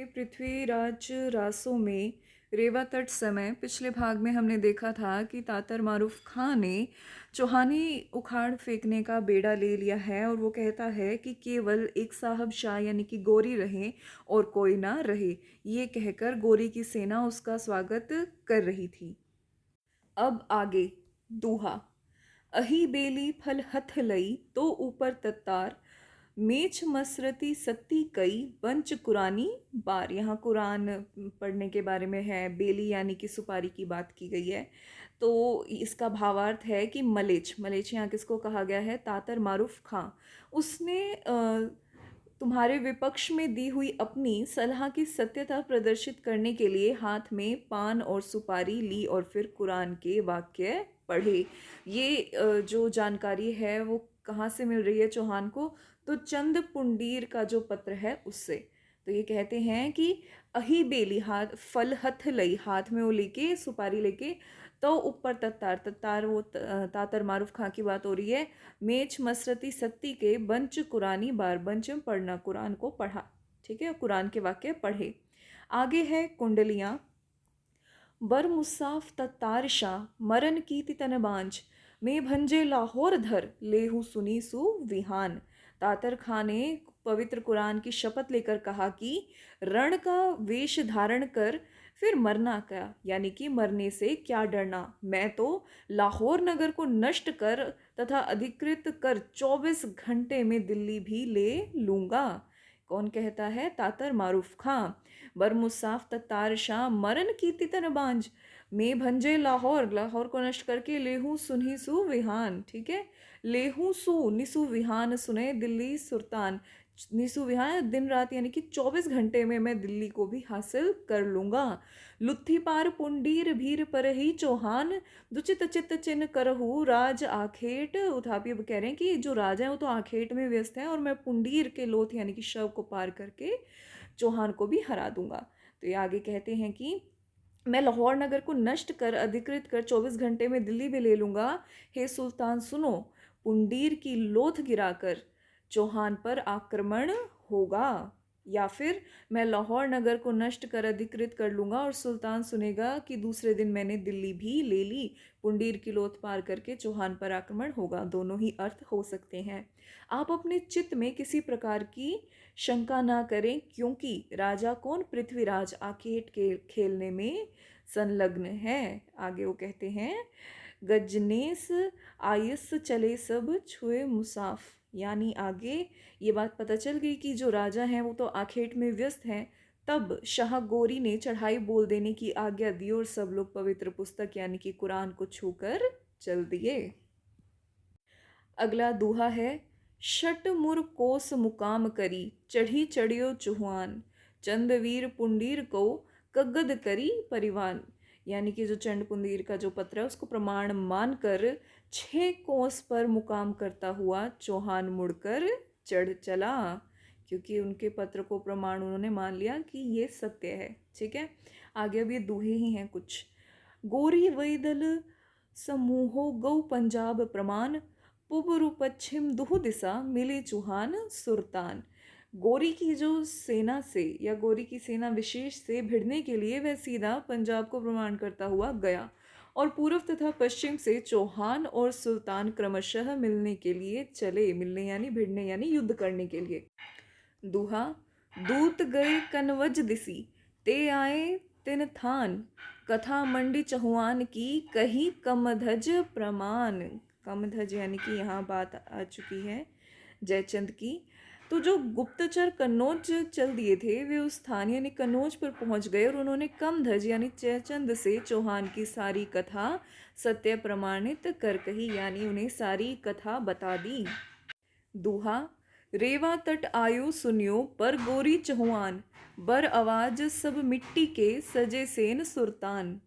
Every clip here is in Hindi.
पृथ्वीराज रासों में रेवा तट समय पिछले भाग में हमने देखा था कि तातर मारूफ खां ने चौहानी उखाड़ फेंकने का बेड़ा ले लिया है और वो कहता है कि केवल एक साहब शाह यानी कि गोरी रहे और कोई ना रहे। ये कहकर गोरी की सेना उसका स्वागत कर रही थी। अब आगे दूहा। अही बेली फल हथ लई तो ऊपर तत्तार मेछ मसरती सत्ती कई बंच कुरानी बार। यहाँ कुरान पढ़ने के बारे में है। बेली यानी कि सुपारी की बात की गई है। तो इसका भावार्थ है कि मलेच मलेच यहाँ किसको कहा गया है? तातर मारूफ खां। उसने तुम्हारे विपक्ष में दी हुई अपनी सलाह की सत्यता प्रदर्शित करने के लिए हाथ में पान और सुपारी ली और फिर कुरान के वाक्य पढ़े। ये जो जानकारी है वो कहाँ से मिल रही है चौहान को? तो चंद पुंडीर का जो पत्र है उससे। तो ये कहते हैं कि अही बेली हाथ फल हथ लई, हाथ में वो लेके सुपारी लेके, तो ऊपर तत्तार तत्तार वो तातर मारूफ खां की बात हो रही है। मेच मसरती सत्ती के बंच कुरानी बार, बंच में पढ़ना, कुरान को पढ़ा। ठीक है, कुरान के वाक्य पढ़े। आगे है कुंडलियाँ। बर मुसाफ तत्तार शाह मरन कीति तन बांझ में भंजे लाहौर धर लेहू सुनी सु विहान। तातर खां ने पवित्र कुरान की शपथ लेकर कहा कि रण का वेश धारण कर फिर मरना क्या, यानी कि मरने से क्या डरना। मैं तो लाहौर नगर को नष्ट कर तथा अधिकृत कर 24 घंटे में दिल्ली भी ले लूंगा। कौन कहता है? तातर मारूफ खां। बरमुसाफ तत्तार शाह मरन कीर्ति तन बांझ में भंजे लाहौर, लाहौर को नष्ट करके लेहू सुनही सु विहान। ठीक है, लेहू सु निसु विहान सुने दिल्ली सुल्तान। निसु विहान दिन रात, यानी कि 24 घंटे में मैं दिल्ली को भी हासिल कर लूंगा। लुत्थी पार पुंडीर भीर पर ही चौहान दुचित चित चिन्ह करहु राज आखेट उथापी। कह रहे हैं कि जो राजा है वो तो आखेट में व्यस्त है और मैं पुंडीर के लोथ यानी कि शव को पार करके चौहान को भी हरा दूंगा। तो ये आगे कहते हैं कि मैं लाहौर नगर को नष्ट कर अधिकृत कर 24 घंटे में दिल्ली भी ले लूंगा। हे सुल्तान सुनो, पुंडीर की लोथ गिराकर चौहान पर आक्रमण होगा। या फिर मैं लाहौर नगर को नष्ट कर अधिकृत कर लूंगा और सुल्तान सुनेगा कि दूसरे दिन मैंने दिल्ली भी ले ली। पुंडीर की लोथ पार करके चौहान पर आक्रमण होगा। दोनों ही अर्थ हो सकते हैं। आप अपने चित्त में किसी प्रकार की शंका ना करें, क्योंकि राजा कौन? पृथ्वीराज आखेट के खेलने में संलग्न है। आगे वो कहते हैं गजनेस आयस चले सब छुए मुसाफ। यानी आगे ये बात पता चल गई कि जो राजा हैं वो तो आखेट में व्यस्त हैं। तब शाह गोरी ने चढ़ाई बोल देने की आज्ञा दी और सब लोग पवित्र पुस्तक यानी कि कुरान को छूकर चल दिए। अगला दूहा है। शट मुर कोस मुकाम करी चढ़ी चढ़ियो चुहान चंदवीर पुंडीर को कगद करी परिवान। यानी कि जो चंड पुंडीर का जो पत्र है उसको प्रमाण मानकर 6 कोस पर मुकाम करता हुआ चौहान मुड़कर चढ़ चला, क्योंकि उनके पत्र को प्रमाण उन्होंने मान लिया कि ये सत्य है। ठीक है, आगे अब ये दूहे ही हैं कुछ। गोरी वैदल समूहो गौ पंजाब प्रमाण पूर्व पश्चिम दुह दिशा मिले चौहान सुल्तान। गोरी की जो सेना से या गोरी की सेना विशेष से भिड़ने के लिए वह सीधा पंजाब को प्रमाण करता हुआ गया और पूर्व तथा पश्चिम से चौहान और सुल्तान क्रमशः मिलने के लिए चले। मिलने यानी भिड़ने यानी युद्ध करने के लिए। दूहा। दूत गए कनवज दिसी ते आए तिन थान कथा मंडी चहुआन की कही कमधज प्रमाण। कमधज यानी कि यहाँ बात आ चुकी है जयचंद की। तो जो गुप्तचर कन्नौज चल दिए थे वे उस स्थान यानी कन्नौज पर पहुंच गए और उन्होंने कमधज यानी जयचंद से चौहान की सारी कथा सत्य प्रमाणित कर कही, यानी उन्हें सारी कथा बता दी। दूहा। रेवा तट आयो सुनियो पर गोरी चहुआन बर आवाज सब मिट्टी के सजे सेन सुल्तान।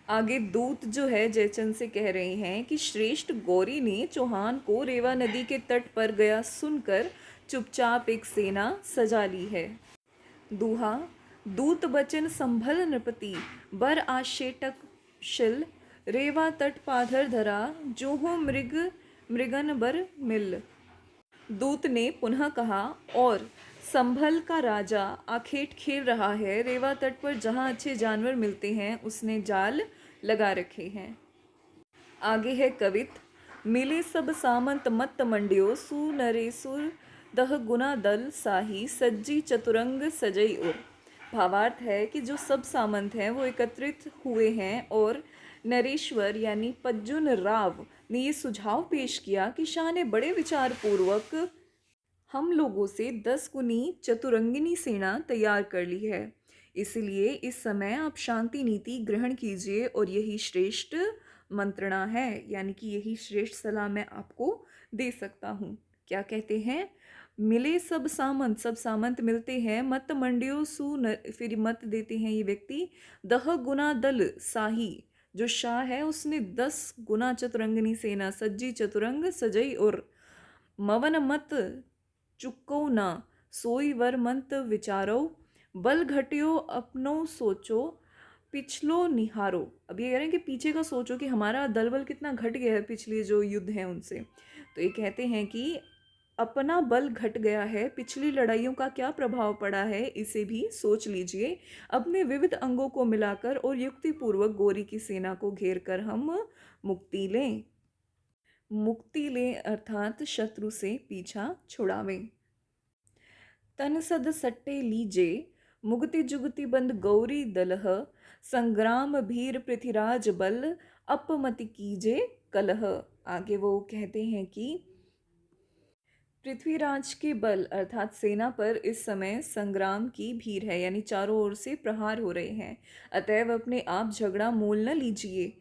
आगे दूत जो है जयचंद से कह रहे हैं कि श्रेष्ठ गौरी ने चौहान को रेवा नदी के तट पर गया सुनकर चुपचाप एक सेना सजा ली है। दूहा। दूत बचन संभल नृपति बर आशेटक शिल रेवा तट पाधर धरा जोहो मृगन बर मिल। दूत ने पुनः कहा और संभल का राजा आखेट खेल रहा है, रेवा तट पर जहाँ अच्छे जानवर मिलते हैं उसने जाल लगा रखे हैं। आगे है कवित। मिले सब सामंत मत्त मंड्यो, सु नरेसुर दह गुना दल साही, सज्जी चतुरंग सजई उर। भावार्थ है कि जो सब सामंत हैं वो एकत्रित हुए हैं और नरेश्वर यानी पज्जुन राव ने ये सुझाव पेश किया कि शाह ने बड़े विचार पूर्वक हम लोगों से 10 गुनी चतुरंगिनी सेना तैयार कर ली है। इसलिए इस समय आप शांति नीति ग्रहण कीजिए और यही श्रेष्ठ मंत्रणा है, यानी कि यही श्रेष्ठ सलाह मैं आपको दे सकता हूँ। क्या कहते हैं? मिले सब सामंत, सब सामंत मिलते हैं, मत मंडियो सु फिर मत देते हैं ये व्यक्ति, दह गुना दल साही, जो शाह है उसने 10 गुना चतुरंगिनी सेना सज्जी चतुरंग सजई और मवन मत चुको ना, सोई वर मंत विचारो, बल घट्यो अपनो सोचो, पिछलो निहारो। अब ये कह रहे हैं कि पीछे का सोचो कि हमारा दल बल कितना घट गया है पिछले जो युद्ध हैं उनसे। तो ये कहते हैं कि अपना बल घट गया है, पिछली लड़ाइयों का क्या प्रभाव पड़ा है इसे भी सोच लीजिए। अपने विविध अंगों को मिलाकर और युक्तिपूर्वक गोरी की सेना को घेर कर हम मुक्ति लें। मुक्ति लें अर्थात शत्रु से पीछा छुड़ावें। तन सद सट्टे लीजे, मुगति जुगति बंद गौरी दलह, संग्राम भीर पृथ्वीराज बल, अपमति कीजे कलह। आगे वो कहते हैं कि पृथ्वीराज के बल अर्थात सेना पर इस समय संग्राम की भीड़ है, यानी चारों ओर से प्रहार हो रहे हैं। अतएव अपने आप झगड़ा मोल न लीजिए,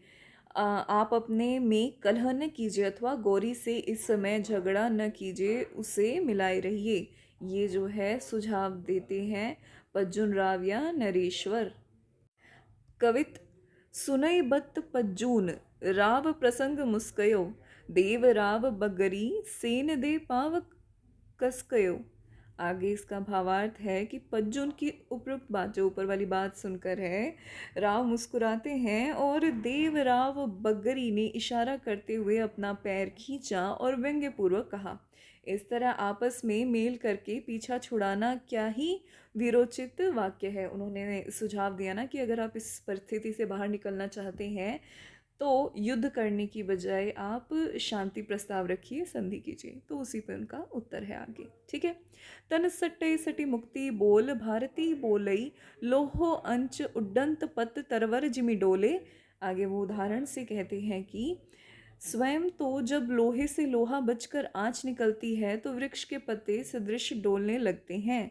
आप अपने में कलह न कीजिए अथवा गौरी से इस समय झगड़ा न कीजिए, उसे मिलाए रहिए। ये जो है सुझाव देते हैं पज्जुन राव या नरेश्वर। कवित। सुनई बत पज्जून, राव प्रसंग मुस्कयो, देव राव बगरी, सेन दे पाव कसकयो। आगे इसका भावार्थ है कि पज्जुन की उपरोक्त बात, जो ऊपर वाली बात सुनकर है, राव मुस्कुराते हैं और देव राव बगरी ने इशारा करते हुए अपना पैर खींचा और व्यंग्यपूर्वक कहा। इस तरह आपस में मेल करके पीछा छुड़ाना क्या ही वीरोचित वाक्य है। उन्होंने सुझाव दिया ना कि अगर आप इस परिस्थिति से बाहर निकलना चाहते हैं तो युद्ध करने की बजाय आप शांति प्रस्ताव रखिए, संधि कीजिए। तो उसी पे उनका उत्तर है आगे। ठीक है। तन सट्टे सटी मुक्ति बोल, भारती बोलई, लोहो अंच उड्डंत पत तरवर जिमि डोले। आगे वो उदाहरण से कहते हैं कि स्वयं तो जब लोहे से लोहा बचकर आँच निकलती है तो वृक्ष के पत्ते सदृश डोलने लगते हैं,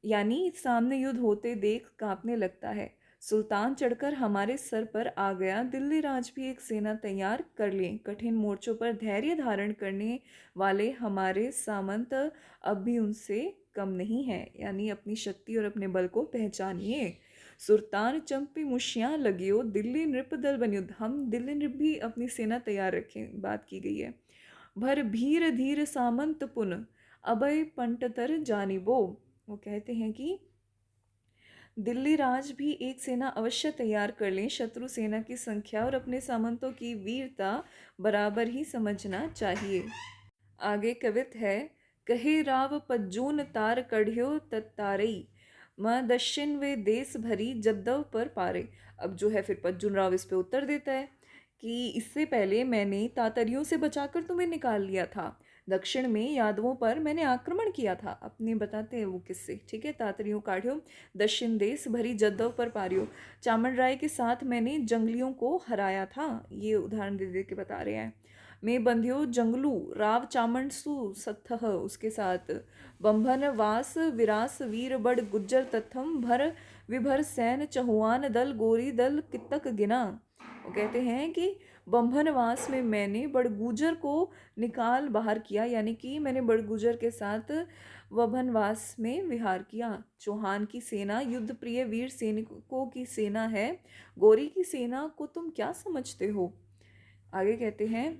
यानी सामने युद्ध होते देख कांपने लगता है। सुल्तान चढ़कर हमारे सर पर आ गया, दिल्ली राज भी एक सेना तैयार कर लें। कठिन मोर्चों पर धैर्य धारण करने वाले हमारे सामंत अब भी उनसे कम नहीं है, यानी अपनी शक्ति और अपने बल को पहचानिए। सुल्तान चंपी मुशियाँ लगियो, दिल्ली नृप दल बनियुद्ध। हम दिल्ली नृप भी अपनी सेना तैयार रखें, बात की गई है। भर भीर धीर सामंत पुन, अभय पंटतर जानिबो। वो कहते हैं कि दिल्ली राज भी एक सेना अवश्य तैयार कर लें। शत्रु सेना की संख्या और अपने सामंतों की वीरता बराबर ही समझना चाहिए। आगे कवित है। कहे राव पज्जून तार कढ़्यो तत्तारई, माँ दक्षिण वे देश भरी जद्दव पर पारे। अब जो है फिर पज्जून राव इस पे उत्तर देता है कि इससे पहले मैंने तातरियों से बचाकर तुम्हें निकाल लिया था, दक्षिण में यादवों पर मैंने आक्रमण किया था। अपने बताते हैं वो किससे। ठीक है। तातरियों काढ़ियो, दक्षिण देश भरी जद्दव पर पारियो, चामन राय के साथ मैंने जंगलियों को हराया था। ये उदाहरण दे दे के बता रहे हैं। मैं बंध्यो जंगलू राव चामन सु सत्थह, उसके साथ बंभन वास विरास वीर बड़ गुज्जर तथम भर विभर सैन चहुआन दल गोरी दल कितक गिना। वो कहते हैं कि बंभनवास में मैंने बड़गुजर को निकाल बाहर किया, यानी कि मैंने बड़गुजर के साथ वभनवास में विहार किया। चौहान की सेना युद्ध प्रिय वीर सैनिकों की सेना है, गोरी की सेना को तुम क्या समझते हो। आगे कहते हैं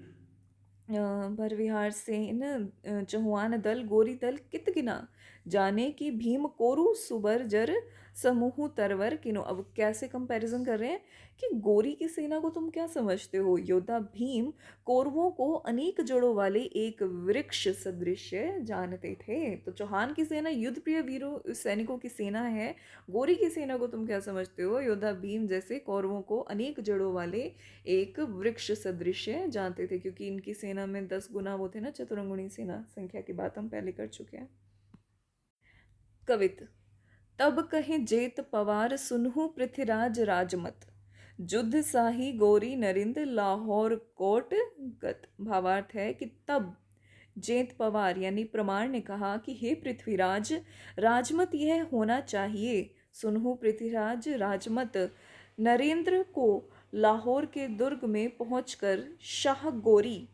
भर विहार सेन चहुआन दल गोरी दल कित गिना, जाने की भीम कोरु सुबर जर समूह तरवर किनो। अब कैसे कंपैरिजन कर रहे हैं कि गोरी की सेना को तुम क्या समझते हो? योद्धा भीम कौरवों को अनेक जड़ों वाले एक वृक्ष सदृश जानते थे। तो चौहान की सेना युद्ध प्रिय वीरों सैनिकों की सेना है, गोरी की सेना को तुम क्या समझते हो? योद्धा भीम जैसे कौरवों को अनेक जड़ों वाले एक वृक्ष सदृश जानते थे, क्योंकि इनकी सेना में 10 गुना वो थे ना, चतुरंगुणी सेना संख्या की बात हम पहले कर चुके हैं। कवित। तब कहे जेत पवार सुनहु पृथ्वीराज राजमत, जुद्ध साही गोरी नरिंद लाहौर कोट गत। भावार्थ है कि तब जेत पवार यानी प्रमाण ने कहा कि हे पृथ्वीराज, राजमत यह होना चाहिए, सुनहु पृथ्वीराज राजमत, नरेंद्र को लाहौर के दुर्ग में पहुंचकर शाह गोरी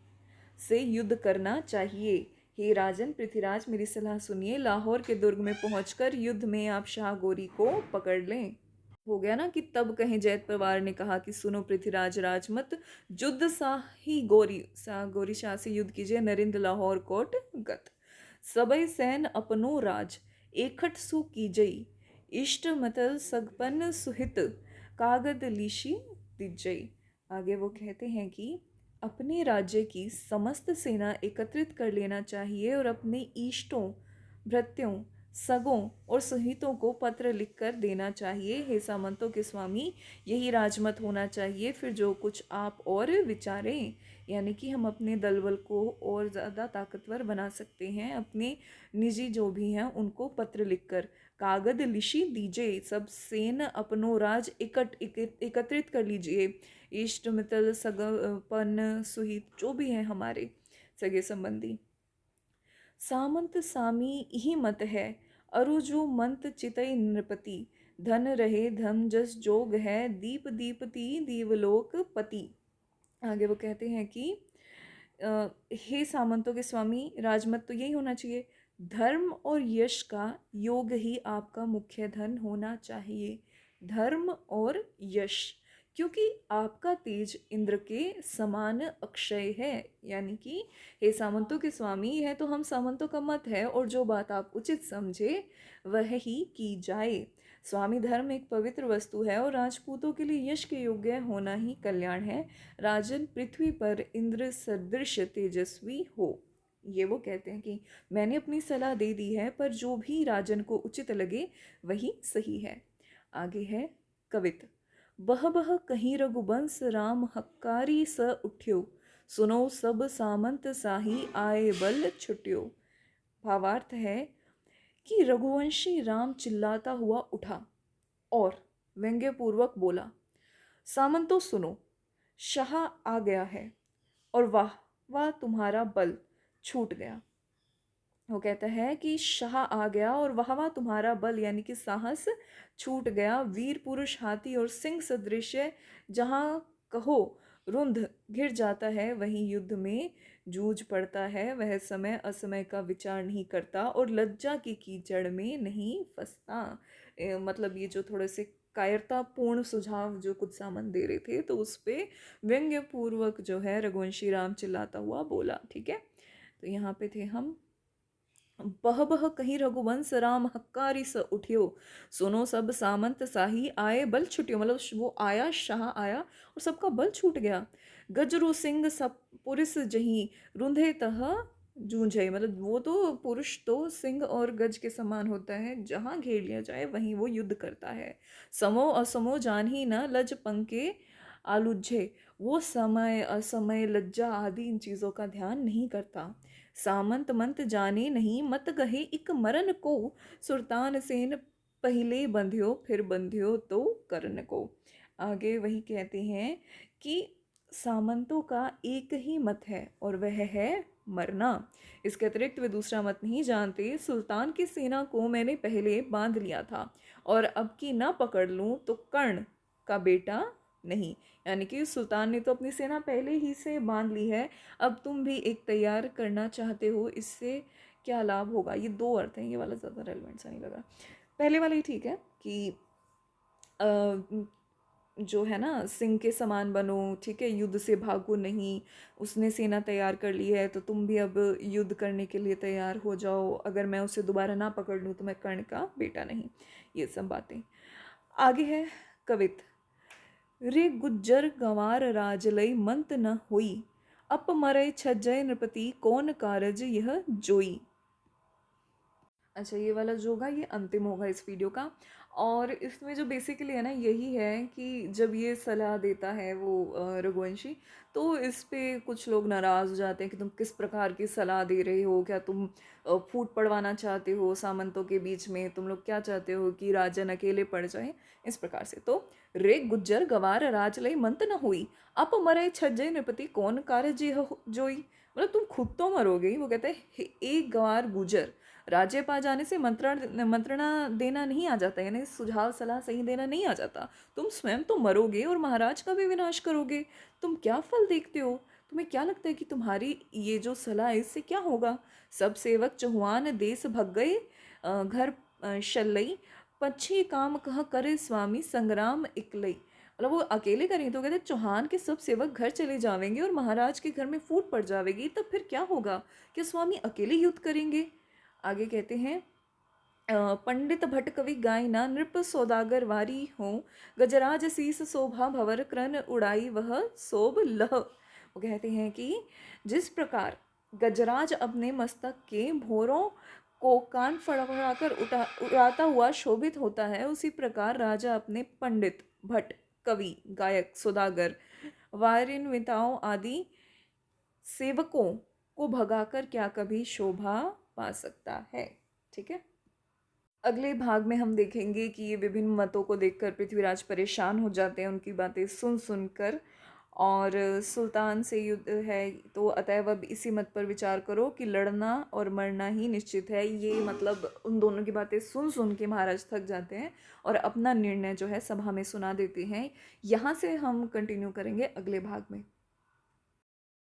से युद्ध करना चाहिए। हे राजन पृथ्वीराज, मेरी सलाह सुनिए, लाहौर के दुर्ग में पहुंचकर युद्ध में आप शाह गोरी को पकड़ लें। हो गया ना कि तब कहीं जैत पवार ने कहा कि सुनो पृथ्वीराज राजमत, युद्ध साही गोरी, सा गोरी शाह से युद्ध कीजिए, नरेंद्र लाहौर कोट गत। सबई सैन अपनो राज एकठ सु कीजई, इष्ट मतल सगपन सुहित, कागद लीशी दिजई। आगे वो कहते हैं कि अपने राज्य की समस्त सेना एकत्रित कर लेना चाहिए और अपने इष्टों, भृत्यों, सगों और सहितों को पत्र लिखकर देना चाहिए। हे सामंतों के स्वामी, यही राजमत होना चाहिए, फिर जो कुछ आप और विचारें। यानी कि हम अपने दलबल को और ज़्यादा ताकतवर बना सकते हैं, अपने निजी जो भी हैं उनको पत्र लिखकर। कागद लिशि दीजिए, सब सेन अपनो राज एकत्रित कर लीजिए, इष्ट मित्र सगपन सुहित जो भी हैं हमारे सगे संबंधी। सामंत सामी ही मत है, अरुजु मंत चितई नृपति, धन रहे धम जस जोग है, दीप दीपति दीवलोक पति। आगे वो कहते हैं कि हे सामंतों के स्वामी, राजमत तो यही होना चाहिए, धर्म और यश का योग ही आपका मुख्य धन होना चाहिए। धर्म और यश, क्योंकि आपका तेज इंद्र के समान अक्षय है। यानी कि हे सामंतों के स्वामी है तो हम सामंतों का मत है, और जो बात आप उचित समझे वह ही की जाए। स्वामी धर्म एक पवित्र वस्तु है और राजपूतों के लिए यश के योग्य होना ही कल्याण है। राजन पृथ्वी पर इंद्र सदृश तेजस्वी हो। ये वो कहते हैं कि मैंने अपनी सलाह दे दी है, पर जो भी राजन को उचित लगे वही सही है। आगे है कवित। बह बह कहीं रघुबंश राम हक्कारी स उठ्यो, सुनो सब सामंत साही आए बल छुट्यो। भावार्थ है कि रघुवंशी राम चिल्लाता हुआ उठा और व्यंग्यपूर्वक बोला, सामंतो सुनो, शाह आ गया है और वाह वाह तुम्हारा बल छूट गया। वो कहता है कि शाह आ गया और वाह वाह तुम्हारा बल, यानी कि साहस छूट गया। वीर पुरुष हाथी और सिंह सदृश जहाँ कहो रुंध घिर जाता है, वहीं युद्ध में जूझ पड़ता है। वह समय असमय का विचार नहीं करता और लज्जा की कीचड़ में नहीं फंसता। मतलब ये जो थोड़े से कायरतापूर्ण सुझाव जो कुछ सामंत दे रहे थे, तो उस पे व्यंग्य पूर्वक जो है रघुवंशी राम चिल्लाता हुआ बोला। ठीक है, तो यहाँ पे थे हम। बह बह कहीं रघुवंश राम हक्कारी स उठियो, सुनो सब सामंत साही आए बल छुटियो। मतलब वो आया, शाह आया और सबका बल छूट गया। गजरु सिंह सब पुरुष जही, रुंधे तह जूझे। मतलब वो तो पुरुष तो सिंह और गज के समान होता है, जहाँ घेर लिया जाए वहीं वो युद्ध करता है। समो असमो जान ही न लज पंके आलुझे, वो समय असमय लज्जा आदि इन चीज़ों का ध्यान नहीं करता। सामंत मंत जाने नहीं मत गहे इक मरन को, सुल्तान सेन पहले बंध्यो फिर बंध्यो तो कर्ण को। आगे वही कहते हैं कि सामंतों का एक ही मत है और वह है मरना। इसके अतिरिक्त वे दूसरा मत नहीं जानते। सुल्तान की सेना को मैंने पहले बांध लिया था और अब की ना पकड़ लूँ तो कर्ण का बेटा नहीं। यानी कि सुल्तान ने तो अपनी सेना पहले ही से बांध ली है, अब तुम भी एक तैयार करना चाहते हो, इससे क्या लाभ होगा। ये दो अर्थ हैं, ये वाला ज़्यादा रेलिवेंट सा नहीं लगा। पहले वाला ही ठीक है कि जो है ना, सिंह के समान बनो, ठीक है, युद्ध से भागो नहीं। उसने सेना तैयार कर ली है तो तुम भी अब युद्ध करने के लिए तैयार हो जाओ। अगर मैं उसे दोबारा ना पकड़ लूँ तो मैं कर्ण का बेटा नहीं। ये सब बातें। आगे है कवित। रे गुज्जर गंवार राजलई मंत न होई, अप मरै छज्जय नृपति कौन कारज यह जोई। अच्छा, ये वाला जो होगा ये अंतिम होगा इस वीडियो का। और इसमें जो बेसिकली है ना यही है कि जब ये सलाह देता है वो रघुवंशी, तो इस पे कुछ लोग नाराज़ हो जाते हैं कि तुम किस प्रकार की सलाह दे रहे हो, क्या तुम फूट पड़वाना चाहते हो सामंतों के बीच में, तुम लोग क्या चाहते हो कि राजन अकेले पड़ जाए, इस प्रकार से। तो रे गुज्जर गवार राज लई मंत न हुई, अप मरे छज्जे नृपति कौन कार्य जोई। मतलब तुम खुद तो मरोगे ही। वो कहते हैं एक गवार गुजर, राज्य पा जाने से मंत्रणा देना नहीं आ जाता, यानी सुझाव सलाह सही देना नहीं आ जाता। तुम स्वयं तो मरोगे और महाराज का भी विनाश करोगे। तुम क्या फल देखते हो? तुम्हें क्या लगता है कि तुम्हारी ये जो सलाह है इससे क्या होगा? सब सेवक चहुआन देश भग गए, घर शल्लई, पक्षी काम कह करे स्वामी संग्राम इकलई। मतलब वो अकेले करेंगे तो कहते चौहान के सब सेवक घर चले जाएंगे और महाराज के घर में फूट पड़ जाएगी, तब फिर क्या होगा? क्या स्वामी अकेले युद्ध करेंगे? आगे कहते हैं पंडित भट्ट कवि गायना नृप सौदागर वारी हो, गजराज शीस शोभा भवर क्रन उड़ाई वह शोभ लह। वो कहते हैं कि जिस प्रकार गजराज अपने मस्तक के भोरों को कान फड़फड़ाकर उड़ाता हुआ शोभित होता है, उसी प्रकार राजा अपने पंडित भट्ट कवि गायक सौदागर वारिन्विताओं आदि सेवकों को भगाकर क्या कभी शोभा पा सकता है। ठीक है। अगले भाग में हम देखेंगे कि ये विभिन्न मतों को देखकर पृथ्वीराज परेशान हो जाते हैं उनकी बातें सुन सुनकर, और सुल्तान से युद्ध है तो अतएव अब इसी मत पर विचार करो कि लड़ना और मरना ही निश्चित है। ये मतलब उन दोनों की बातें सुन सुन के महाराज थक जाते हैं और अपना निर्णय जो है सभा में सुना देते हैं। यहाँ से हम कंटिन्यू करेंगे अगले भाग में।